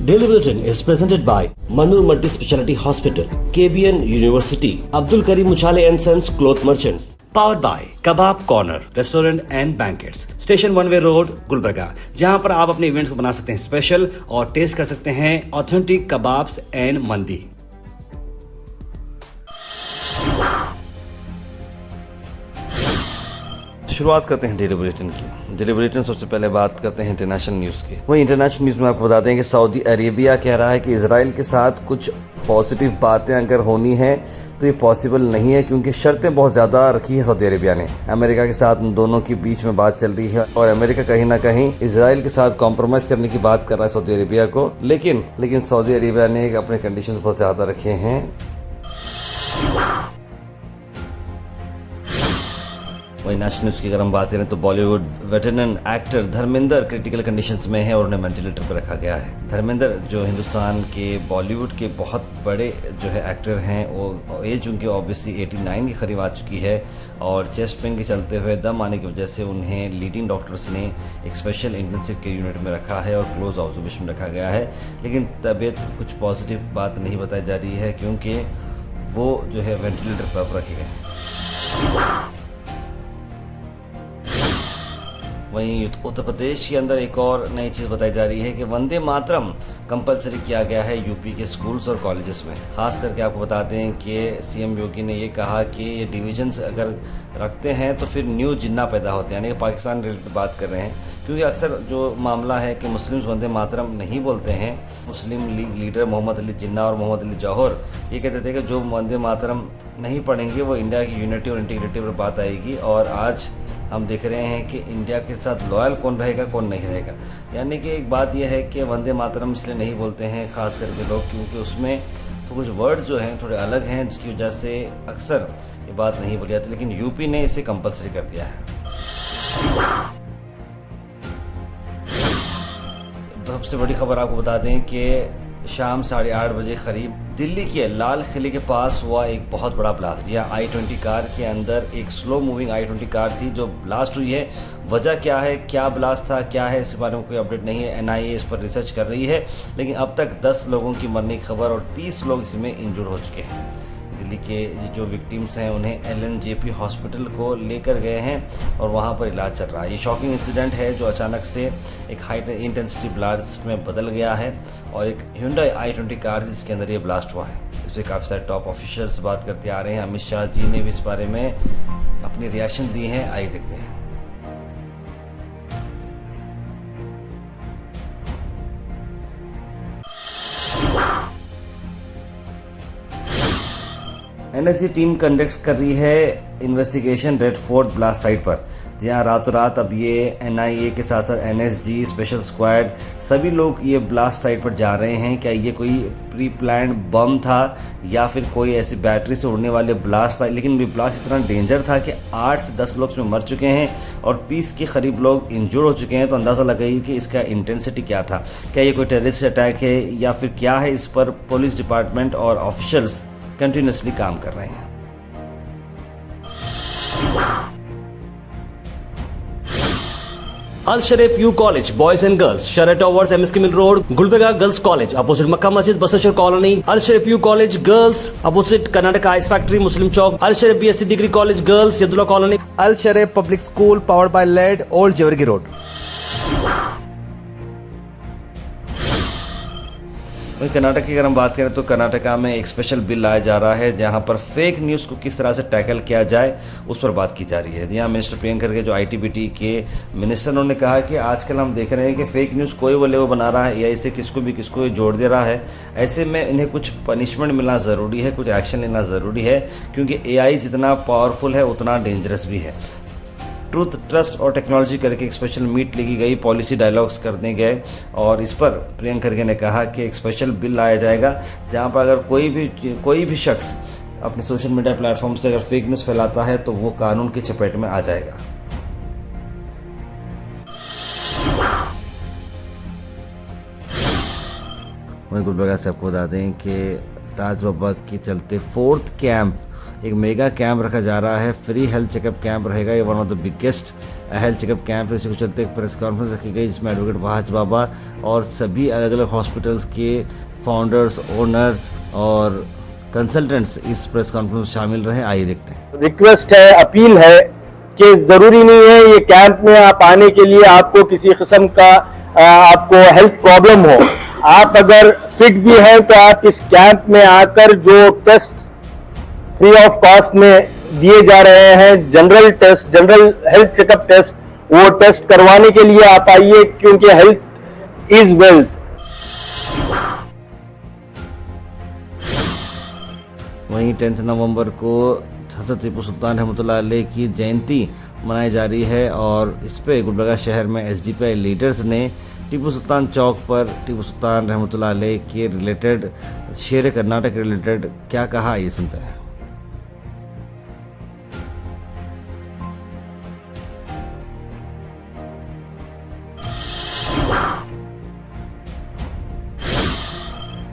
Daily Bulletin is presented by Manur Multi Speciality Hospital, KBN University, Abdul Karim Uchale and Sons Cloth Merchants. Powered by Kebab Corner Restaurant and Banquets, Station One Way Road, Gulbarga, जहां पर आप अपने events को बना सकते हैं special और test कर सकते हैं ऑथेंटिक कबाब्स एंड मंदी। शुरुआत करते हैं डेली बुलेटिन की। डेली बुलेटिन सबसे पहले बात करते हैं इंटरनेशनल न्यूज़ की। वही इंटरनेशनल न्यूज़ में आपको बताते हैं कि सऊदी अरेबिया कह रहा है कि इजराइल के साथ कुछ पॉजिटिव बातें अगर होनी है तो ये पॉसिबल नहीं है, क्योंकि शर्तें बहुत ज़्यादा रखी है सऊदी अरेबिया ने। अमेरिका के साथ उन दोनों के बीच में बात चल रही है और अमेरिका कहीं ना कहीं इजराइल के साथ कॉम्प्रोमाइज़ करने की बात कर रहा है सऊदी अरेबिया को, लेकिन सऊदी अरेबिया ने अपने कंडीशन बहुत ज़्यादा रखे हैं। वही नेशनल न्यूज़ की अगर हम बात करें तो Bollywood veteran actor Dharmendra critical conditions में है और उन्हें वेंटिलेटर पर रखा गया है। धर्मेंद्र जो हिंदुस्तान के बॉलीवुड के बहुत बड़े जो है एक्टर हैं, वो एज उनकी ऑब्वियसली 89 के करीब आ चुकी है और चेस्ट पेन के चलते हुए दम आने की वजह से उन्हें लीडिंग डॉक्टर्स ने एक स्पेशल इंटेंसिव केयर यूनिट में रखा है और क्लोज ऑब्जर्वेशन में रखा गया है, लेकिन तबीयत कुछ पॉजिटिव बात नहीं बताई जा रही है क्योंकि वो जो है वेंटिलेटर पर रखे गए हैं। वहीं उत्तर प्रदेश के अंदर एक और नई चीज़ बताई जा रही है कि वंदे मातरम कंपलसरी किया गया है यूपी के स्कूल्स और कॉलेजेस में। खास करके आपको बता दें कि सीएम योगी ने ये कहा कि ये डिविजन्स अगर रखते हैं तो फिर न्यू जिन्ना पैदा होते हैं, यानी कि पाकिस्तान रिलेटेड बात कर रहे हैं, क्योंकि अक्सर जो मामला है कि मुस्लिम्स वंदे मातरम नहीं बोलते हैं। मुस्लिम लीग लीडर मोहम्मद अली जिन्ना और मोहम्मद अली जौहर ये कहते थे कि जो वंदे मातरम नहीं पढ़ेंगे वो इंडिया की यूनिटी और इंटीग्रिटी पर बात आएगी, और आज हम देख रहे हैं कि इंडिया के साथ लॉयल कौन रहेगा कौन नहीं रहेगा। यानी कि एक बात यह है कि वंदे मातरम इसलिए नहीं बोलते हैं खास करके लोग, क्योंकि उसमें तो कुछ वर्ड जो हैं थोड़े अलग हैं, जिसकी वजह से अक्सर ये बात नहीं बोली जाती, लेकिन यूपी ने इसे कंपलसरी कर दिया है। सबसे बड़ी खबर आपको बता दें कि शाम 8:30 बजे करीब दिल्ली के लाल किले के पास हुआ एक बहुत बड़ा ब्लास्ट। यह I-20 कार के अंदर एक स्लो मूविंग I-20 कार थी जो ब्लास्ट हुई है। वजह क्या है, क्या ब्लास्ट था, क्या है, इस बारे में कोई अपडेट नहीं है। NIA इस पर रिसर्च कर रही है, लेकिन अब तक 10 लोगों की मरने की खबर और 30 लोग इसमें इंजर्ड हो चुके हैं। दिल्ली के जो विक्टिम्स हैं उन्हें LNJP हॉस्पिटल को लेकर गए हैं और वहां पर इलाज चल रहा है। ये शॉकिंग इंसिडेंट है जो अचानक से एक हाई इंटेंसिटी ब्लास्ट में बदल गया है और एक Hyundai I-20 कार जिसके अंदर ये ब्लास्ट हुआ है। इस पर काफ़ी सारे टॉप ऑफिशियल्स बात करते आ रहे हैं। अमित शाह जी ने भी इस बारे में अपनी रिएक्शन दी हैं, आइए देखते हैं। NSG टीम कंडक्ट कर रही है investigation red fort blast site पर, जहां रातों रात अब ये NIA के साथ साथ NSG स्पेशल स्क्वाड सभी लोग ये ब्लास्ट साइट पर जा रहे हैं। क्या ये कोई प्री प्लान्ड बम था या फिर कोई ऐसी बैटरी से उड़ने वाले ब्लास्ट था, लेकिन ये ब्लास्ट इतना डेंजर था कि 8 से 10 लोग इसमें मर चुके हैं और 30 के करीब लोग इंजर्ड हो चुके हैं। तो अंदाज़ा लगाइए कि इसका इंटेंसिटी क्या था, क्या ये कोई टेररिस्ट अटैक है या फिर क्या है। इस पर पुलिस डिपार्टमेंट और ऑफिशियल्स कंटिन्यूसली काम कर रहे हैं। Al Sharif U college boys and girls, शरट towers, MSK mill road, Gulbarga girls college opposite Makka Masjid, Basantar colony. Al Sharif U college girls opposite Karnataka ice factory, Muslim chowk. Al Sharif BSc degree college girls, Yadullah colony. Al Sharif public school powered by लेड, old Jewargi road. Karnataka की अगर हम बात करें तो कर्नाटका में एक स्पेशल बिल लाया जा रहा है जहां पर फेक न्यूज़ को किस तरह से टैकल किया जाए उस पर बात की जा रही है। यहाँ मिनिस्टर प्रियंका खरगे जो IT-BT के मिनिस्टर, उन्होंने कहा कि आजकल हम देख रहे हैं कि फेक न्यूज़ कोई वो बना रहा है, AI से किसको जोड़ दे रहा है। ऐसे में इन्हें कुछ पनिशमेंट मिलना ज़रूरी है, कुछ एक्शन लेना ज़रूरी है, क्योंकि AI जितना पावरफुल है उतना डेंजरस भी है। ट्रूथ, ट्रस्ट और टेक्नोलॉजी करके एक स्पेशल मीट ली गई, पॉलिसी डायलॉग्स करने गए और इस पर प्रियंका खरगे ने कहा कि एक स्पेशल बिल लाया जाएगा जहां पर अगर कोई भी शख्स अपने सोशल मीडिया प्लेटफॉर्म से अगर फेक न्यूज़ फैलाता है तो वो कानून की चपेट में आ जाएगा। वहीं गुलबर्गा से आपको बता दें कि ताज बाबा के चलते 4th कैंप, एक मेगा कैंप रखा जा रहा है। फ्री हेल्थ चेकअप कैंप रहेगा। ये one of the biggest health checkup camp है। इसी को चलते एक प्रेस कॉन्फ्रेंस रखी गई जिसमें एडवोकेट वहाज बाबा और सभी अलग अलग हॉस्पिटल्स के फाउंडर्स, ओनर्स और कंसल्टेंट्स इस प्रेस कॉन्फ्रेंस में शामिल रहे। आइए देखते हैं। रिक्वेस्ट है, अपील है कि जरूरी नहीं है ये कैंप में आप आने के लिए आपको किसी किस्म का आपको हेल्थ प्रॉब्लम हो। आप अगर फिट भी हैं तो आप इस कैंप में आकर जो टेस्ट फ्री ऑफ कॉस्ट में दिए जा रहे हैं, general test, general health checkup test, वो टेस्ट करवाने के लिए आप आइए, क्योंकि हेल्थ इज वेल्थ। वहीं 10 नवंबर को हज़रत टीपू सुल्तान रहमतुल्लाह अलैह की जयंती मनाई जा रही है और इस पे गुलबर्गा शहर में एसडीपीआई लीडर्स ने टीपू सुल्तान चौक पर टीपू सुल्तान रहमतुल्लाह अलैह के रिलेटेड, शेर कर्नाटक के रिलेटेड क्या कहा, ये सुनते हैं।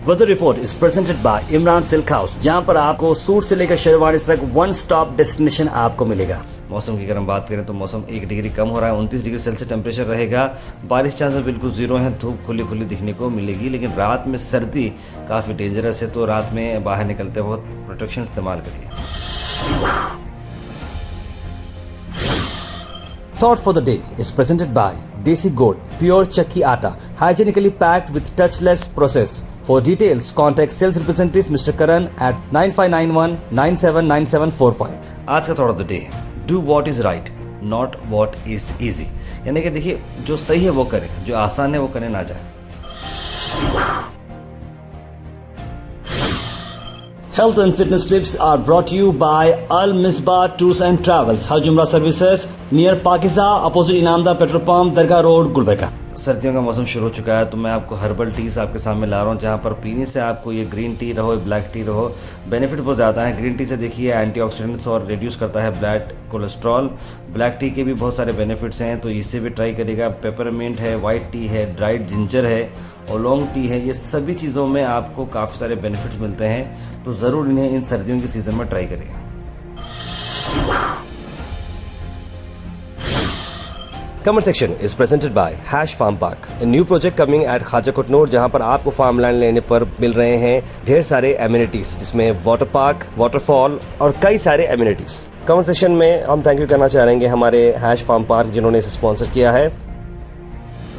Weather report is presented by Imran silk house, जहां पर आपको सूट से लेकर शेरवानी तक वन स्टॉप डेस्टिनेशन आपको मिलेगा। मौसम की अगर हम बात करें तो मौसम 1 डिग्री कम हो रहा है, 29 डिग्री सेल्सियस टेम्परेचर रहेगा। बारिश चांसेस बिल्कुल जीरो हैं, धूप खुली खुली दिखने को मिलेगी, लेकिन रात में सर्दी काफ़ी डेंजरस है, तो रात में बाहर निकलते वक्त प्रोटेक्शन इस्तेमाल करिए। Thought for the day is presented by Desi Gold, pure chakki atta, hygienically packed with touchless process. For details, contact sales representative Mr. Karan at 9591 979745. आज का thought of the day, do what is right not what is easy. यानी कि देखिए, जो सही है वो करें, जो आसान है वो करने ना जाए। Health and fitness tips are brought to you by Al Misbah Tours and Travels, Hajj Umrah Services, near Pakiza, opposite Inamda Petrol Pump, Dargah Road, Gulbarga. सर्दियों का मौसम शुरू हो चुका है, तो मैं आपको हर्बल टीज़ आपके सामने ला रहा हूँ, जहाँ पर पीने से आपको ये ग्रीन टी रहो, ब्लैक टी रहो, बेनिफिट बहुत ज़्यादा है। ग्रीन टी से देखिए एंटीऑक्सीडेंट्स और रिड्यूस करता है ब्लड कोलेस्ट्रॉल। ब्लैक टी के भी बहुत सारे बेनिफिट्स हैं, तो इसे भी ट्राई करिएगा। पेपरमिंट है, वाइट टी है, ड्राइड जिंजर है और लॉन्ग टी है। ये सभी चीज़ों में आपको काफ़ी सारे बेनिफिट्स मिलते हैं, तो ज़रूर इन्हें इन सर्दियों के सीज़न में ट्राई करिएगा। Comment section is presented by hash farm park, a new project coming at Khaja Kutnoor, जहां पर आपको फार्म लैंड लेने पर मिल रहे हैं ढेर सारे एमिनिटीज, जिसमें वाटर पार्क, वाटरफॉल और कई सारे एमिनिटीज। कमेंट सेक्शन में हम थैंक यू करना चाहेंगे हमारे हैश फार्म पार्क, जिन्होंने इसे स्पॉन्सर किया है।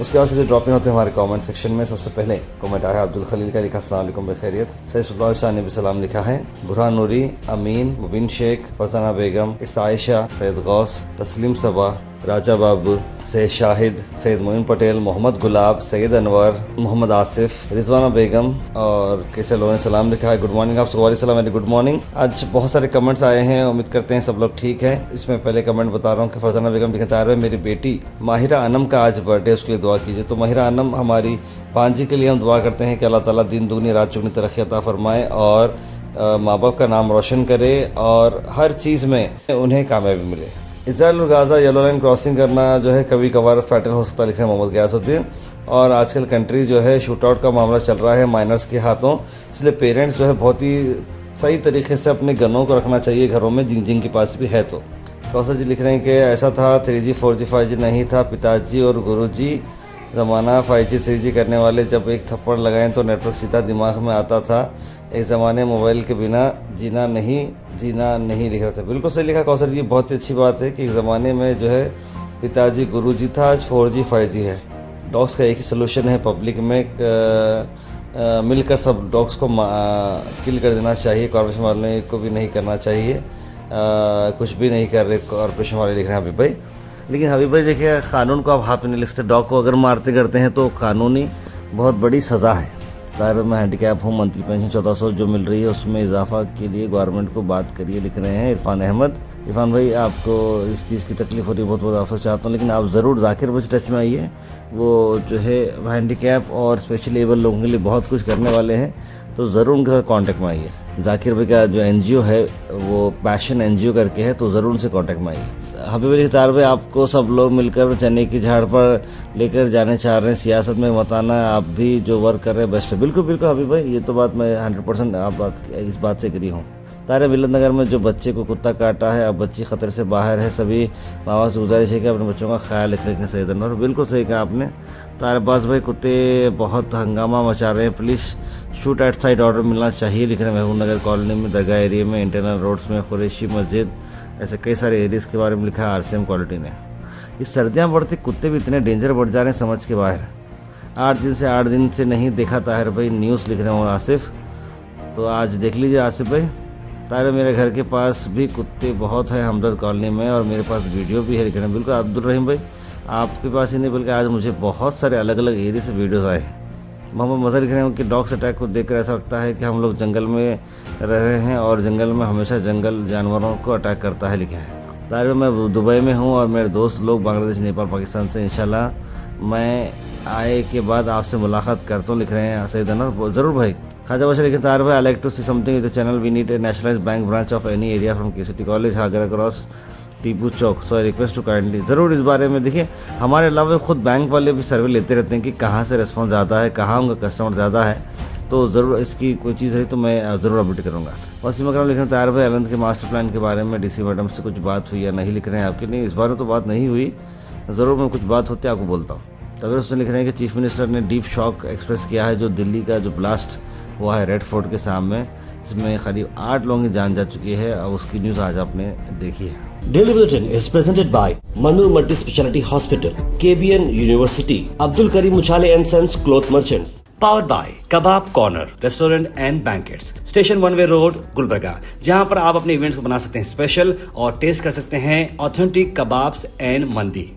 उसके बाद से ड्रॉप इन होते हैं हमारे कमेंट सेक्शन में। सबसे पहले कमेंट आया अब्दुल खलील का, लिखा अस्सलाम वालेकुम बखैरियत। सैयद सुल्तान शाह ने भी सलाम लिखा है। बुरहान नूरी, अमीन, मुबिन शेख, फरजाना बेगम, इट्स आयशा, सैयद गौस, तस्लीम सबा, राजा बाबू, सैयद शाहिद, सैयद मोइन पटेल, मोहम्मद गुलाब, सैयद अनवर, मोहम्मद आसिफ, रिजवाना बेगम और कैसे लोगों ने सलाम लिखा है। गुड मॉर्निंग आप सबको, सलाम वेरी गुड मॉर्निंग। आज बहुत सारे कमेंट्स आए हैं, उम्मीद करते हैं सब लोग ठीक हैं। इसमें पहले कमेंट बता रहा हूँ कि फरजाना बेगम लिखते आ रहे हैं, मेरी बेटी माहिरा अनम का आज बर्थडे, उसके लिए दुआ कीजिए। तो माहिरा अनम हमारी पांजी के लिए हम दुआ करते हैं कि अल्लाह ताला दिन दुगनी रात चौगुनी तरक्की अता फरमाए और माँ बाप का नाम रोशन करे और हर चीज़ में उन्हें कामयाबी मिले। इजराइल और गाज़ा येलो लाइन क्रॉसिंग करना जो है कभी कभार फैटल हो सकता है, लिखे मोहम्मद गयासुद्दीन। और आजकल कंट्री जो है शूट आउट का मामला चल रहा है माइनर्स के हाथों, इसलिए पेरेंट्स जो है बहुत ही सही तरीके से अपने गनों को रखना चाहिए घरों में, जिनके पास भी है। तो कौशल जी लिख रहे हैं कि ऐसा था 3G 4G 5G नहीं था, पिताजी और गुरुजी ज़माना 5G 3G करने वाले जब एक थप्पड़ लगाएं तो नेटवर्क सीधा दिमाग में आता था। एक ज़माने मोबाइल के बिना जीना नहीं लिख रहा था। बिल्कुल सही लिखा कौशल जी, बहुत ही अच्छी बात है कि एक ज़माने में जो है पिताजी गुरुजी था, आज 4G 5G है। डॉग्स का एक ही सोल्यूशन है, पब्लिक में मिलकर सब डॉग्स को किल कर देना चाहिए। कॉर्पोरेशन वालों को भी नहीं करना चाहिए, कुछ भी नहीं कर रहे कॉर्पोरेशन वाले, लिख रहे हैं हबीब भाई। लेकिन हबीब भाई देखिए, कानून को आप हाथ में नहीं लिखते। डॉग को अगर मारते करते हैं तो कानूनी बहुत बड़ी सज़ा है। दायरे में हैंडीकैप हूँ, मंथली पेंशन 1400 जो मिल रही है उसमें इजाफा के लिए गवर्नमेंट को बात करिए, लिख रहे हैं इरफान अहमद। इरफान भाई, आपको इस चीज़ की तकलीफ हो रही है, बहुत बहुत आफर चाहता हूँ, लेकिन आप ज़रूर जाकिर भाई से टच में आइए। वो जो है हैंडीकैप और स्पेशली एबल लोगों के लिए बहुत कुछ करने वाले हैं, तो ज़रूर उनके साथ कॉन्टैक्ट में आइए। जाकिर भाई का जो NGO है वो पैशन NGO करके है, तो ज़रूर उनसे कॉन्टैक्ट में आइए। हबीब अली तार भाई, आपको सब लोग मिलकर चने की झाड़ पर लेकर जाने चाह रहे हैं, सियासत में मत आना, आप भी जो वर्क कर रहे हैं बेस्ट है। बिल्कुल बिल्कुल हबीब भाई, ये तो बात मैं 100% इस बात से एग्री हूँ। तारे मिलत नगर में जो बच्चे को कुत्ता काटा है, अब बच्ची खतरे से बाहर है, सभी माँ बाप से गुजारिश है कि अपने बच्चों का ख्याल रखें। सही और बिल्कुल सही कहा आपने तारे बाज भाई, कुत्ते बहुत हंगामा मचा रहे हैं, police shoot at side order मिलना चाहिए लिख रहे हैं। महबूब नगर कॉलोनी में, दरगाह एरिया में, इंटरनल रोड्स में, कुरैशी मस्जिद, ऐसे कई सारे एरियाज के बारे में लिखा है RCM क्वालिटी ने। इस सर्दियाँ बढ़ती कुत्ते भी इतने डेंजर बढ़ जा रहे हैं समझ के बाहर। 8 दिन से नहीं देखा ताहिर भाई, न्यूज़ लिख रहे हो आसिफ, तो आज देख लीजिए आसिफ भाई। ताहिर मेरे घर के पास भी कुत्ते बहुत हैं हमदर्द कॉलोनी में, और मेरे पास वीडियो भी है लिख रहे हैं। बिल्कुल अब्दुल रहीम भाई, आपके पास ही नहीं बल्कि आज मुझे बहुत सारे अलग अलग एरिया से वीडियोस आए हैं। मोहम्मद मज़हर लिख रहे हैं कि डॉग्स अटैक को देखकर ऐसा लगता है कि हम लोग जंगल में रह रहे हैं और जंगल में हमेशा जंगल जानवरों को अटैक करता है लिखा है। ताहिर मैं दुबई में हूँ और मेरे दोस्त लोग बांग्लादेश, नेपाल, पाकिस्तान से, इंशाल्लाह मैं आए के बाद आपसे मुलाकात करता हूँ लिख रहे हैं सईद अनवर। ज़रूर भाई। खाजा बादशाह लिखे ताहिर भाई, I like to see something with the channel, we need a nationalised bank branch of any area from KCT college Agra cross Tipu Chowk, so I request to kindly. ज़रूर इस बारे में देखिए, हमारे अलावा खुद बैंक वाले भी सर्वे लेते रहते हैं कि कहाँ से रिस्पॉन्स ज़्यादा है, कहाँ उनका कस्टमर ज़्यादा है, तो ज़रूर इसकी कोई चीज़ रही तो मैं ज़रूर अपडेट करूँगा। वसीम अकरम लिख रहे हैं ताहिर भाई, अलंद के मास्टर प्लान के बारे में DC मैडम से कुछ बात हुई या नहीं लिख रहे हैं आपकी? नहीं, इस बारे में तो बात नहीं हुई, ज़रूर मैं कुछ बात होती है आपको बोलता हूँ। तभी उसने लिख रहे हैं कि चीफ मिनिस्टर ने डीप शॉक एक्सप्रेस किया है जो दिल्ली का जो ब्लास्ट हुआ है रेड फोर्ट के सामने, इसमें करीब 8 लोगों की जान जा चुकी है, और उसकी न्यूज़ आज आपने देखी है। Daily Bulletin is presented by Manur Multi Speciality Hospital, KBN University, Abdul Karim Uchale and Sons Cloth Merchants. Powered by Kebab Corner Restaurant and Banquets, Station 1 Way Road, Gulbarga, जहां पर आप अपने इवेंट्स को बना सकते हैं स्पेशल और टेस्ट कर सकते हैं ऑथेंटिक कबाब्स एंड मंदी।